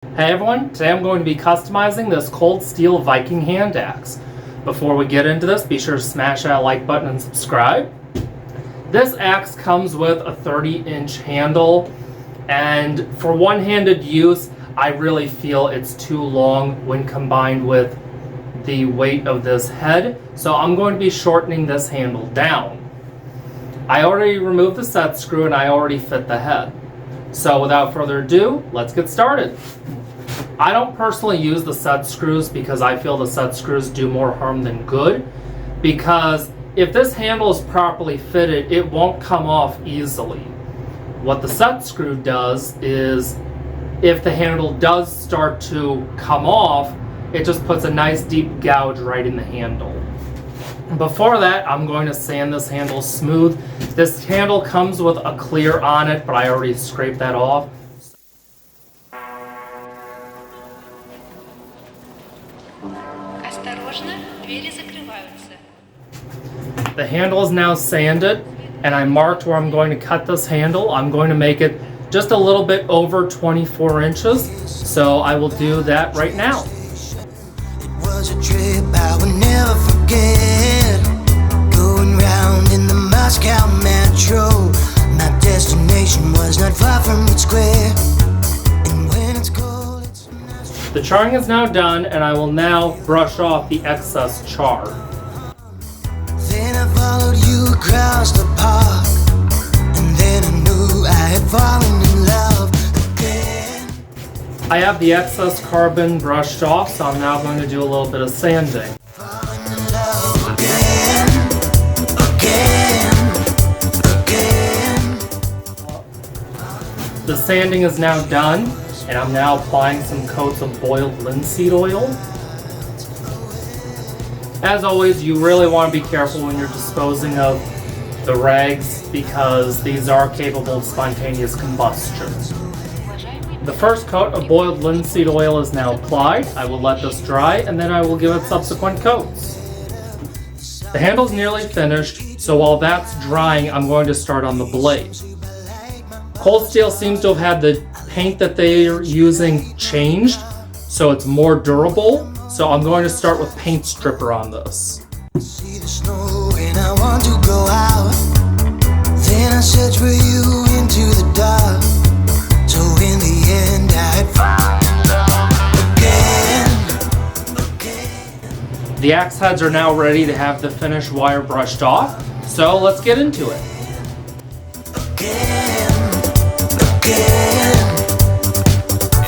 Hey everyone, today I'm going to be customizing this cold steel Viking hand axe. Before we get into this, be sure to smash that like button and subscribe. This axe comes with a 30-inch handle, and for one-handed use, I really feel it's too long when combined with the weight of this head, so I'm going to be shortening this handle down. I already removed the set screw and I already fit the head. So without further ado, let's get started. I don't personally use the set screws because I feel the set screws do more harm than good, because if this handle is properly fitted, it won't come off easily. What the set screw does is, if the handle does start to come off, it just puts a nice deep gouge right in the handle. Before that, I'm going to sand this handle smooth. This handle comes with a clear on it, but I already scraped that off. The handle is now sanded, and I marked where I'm going to cut this handle. I'm going to make it just a little bit over 24 inches, so I will do that right now. It was a trip I would never forget, going round in the Moscow metro. My destination was not far from its square, and when it's cold, it's nice. The charring is now done, and I will now brush off the excess char. Then I followed you across the park, and then I knew I had fallen in love again. I have the excess carbon brushed off, so I'm now going to do a little bit of sanding. Fallen in love again. The sanding is now done, and I'm now applying some coats of boiled linseed oil. As always, you really want to be careful when you're disposing of the rags, because these are capable of spontaneous combustion. The first coat of boiled linseed oil is now applied. I will let this dry, and then I will give it subsequent coats. The handle's nearly finished, so while that's drying, I'm going to start on the blade. Cold Steel seems to have had the paint that they're using changed, so it's more durable. So I'm going to start with paint stripper on this. See the snow and I want to go out. Then I search for you into the dark. So in the end I found love again. The axe heads are now ready to have the finished wire brushed off. So let's get into it. Again.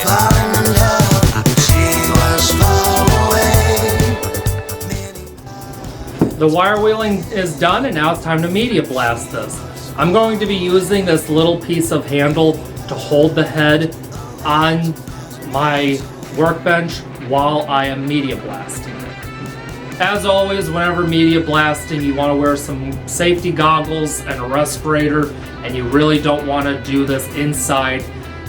Falling in love. She was far away. The wire wheeling is done, and now it's time to media blast this. I'm going to be using this little piece of handle to hold the head on my workbench while I am media blasting it. As always, whenever media blasting, you want to wear some safety goggles and a respirator, and you really don't want to do this inside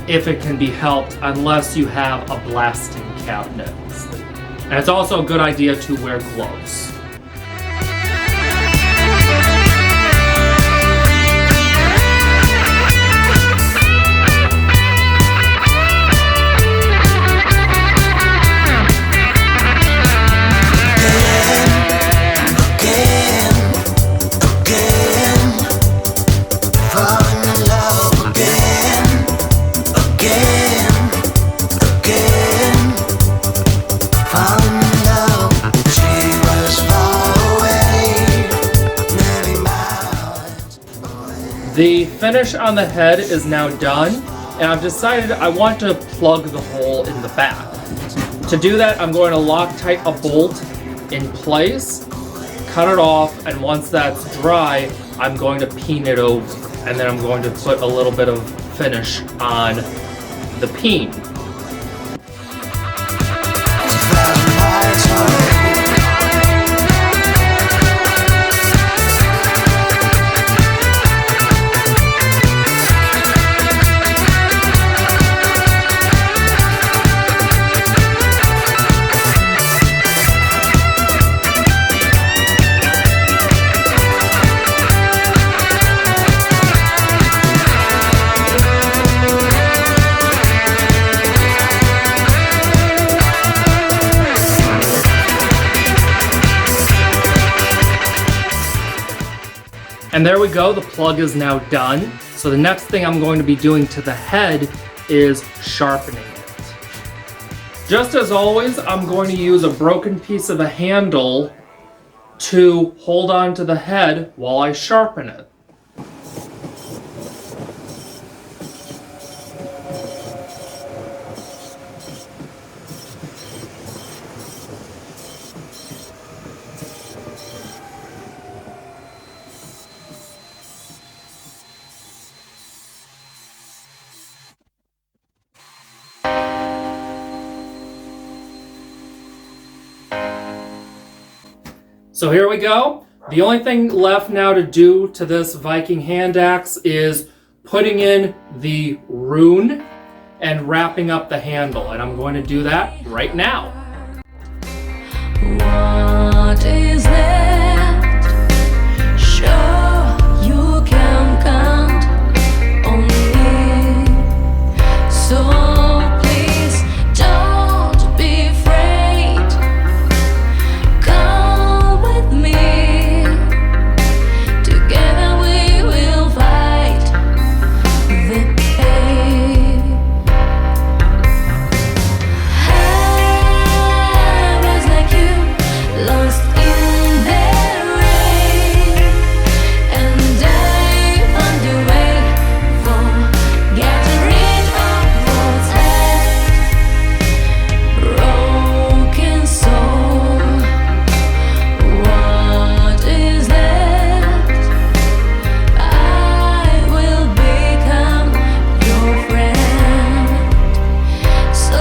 if it can be helped, unless you have a blasting cabinet. And it's also a good idea to wear gloves. The finish on the head is now done, and I've decided I want to plug the hole in the back. To do that, I'm going to Loctite a bolt in place, cut it off, and once that's dry, I'm going to peen it over, and then I'm going to put a little bit of finish on the peen. And there we go, the plug is now done. So the next thing I'm going to be doing to the head is sharpening it. Just as always, I'm going to use a broken piece of a handle to hold on to the head while I sharpen it. So here we go. The only thing left now to do to this Viking hand axe is putting in the rune and wrapping up the handle. And I'm going to do that right now. What is that? Sure, you can count on me. So please don't be afraid. Come with me. Together we will fight the pain. I was like you, lost in the rain, and I found a way for getting rid of what's left. Broken soul, what is that? I will become your friend. So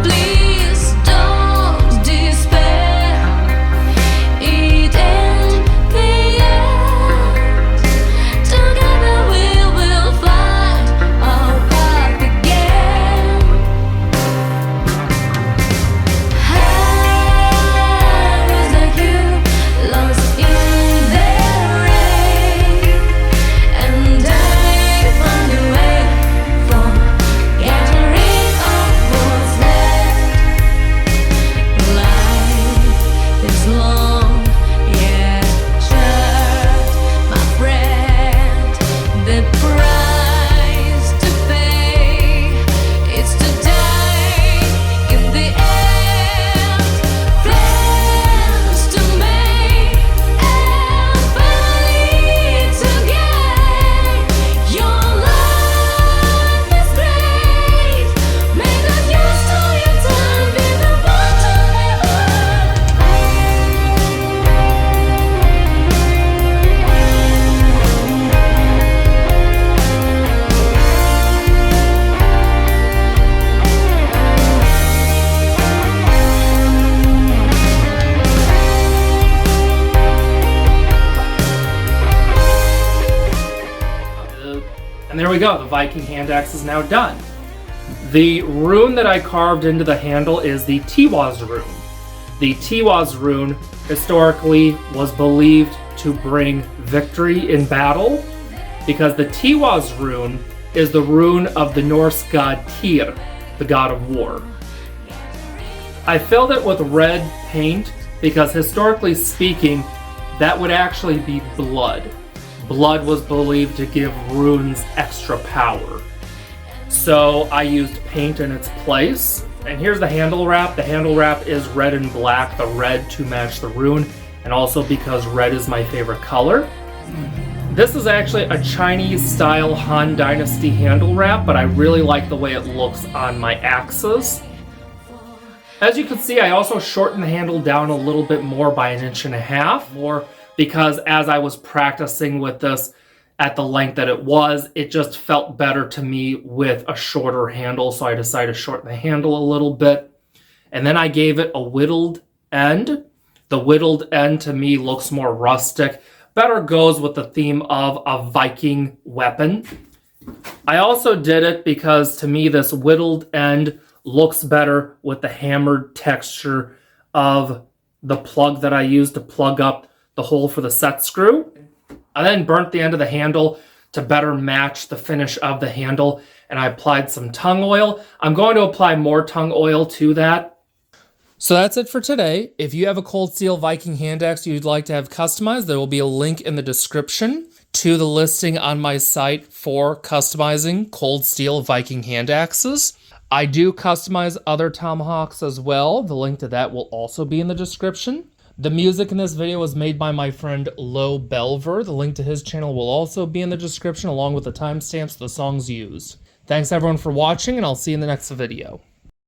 please don't despair. It ain't the end. Together we will find our path again. I was like you, lost in the rain, and I found a way for getting rid of what's left. Life is long yet short, my friend. The price to pay is to die in the end. Plans to make and finally to gain. Your life is great. Make good use of your time. Be the one to live And there we go, the Viking hand axe is now done. The rune that I carved into the handle is the Tiwaz rune. The Tiwaz rune historically was believed to bring victory in battle because the Tiwaz rune is the rune of the Norse god Tyr, the god of war. I filled it with red paint because historically speaking, that would actually be blood. Blood was believed to give runes extra power. So I used paint in its place. And here's the handle wrap. The handle wrap is red and black, the red to match the rune, and also because red is my favorite color. This is actually a Chinese style Han Dynasty handle wrap, but I really like the way it looks on my axes. As you can see, I also shortened the handle down a little bit more by 1.5 inches more because as I was practicing with this at the length that it was, it just felt better to me with a shorter handle, so I decided to shorten the handle a little bit. And then I gave it a whittled end. The whittled end to me looks more rustic, better goes with the theme of a Viking weapon. I also did it because to me this whittled end looks better with the hammered texture of the plug that I used to plug up the hole for the set screw. I then burnt the end of the handle to better match the finish of the handle, and I applied some tung oil. I'm going to apply more tung oil to that. So that's it for today. If you have a cold steel Viking hand axe you'd like to have customized, there will be a link in the description to the listing on my site for customizing cold steel Viking hand axes. I do customize other tomahawks as well. The link to that will also be in the description. The music in this video was made by my friend Lo Belver. The link to his channel will also be in the description along with the timestamps of the songs used. Thanks everyone for watching, and I'll see you in the next video.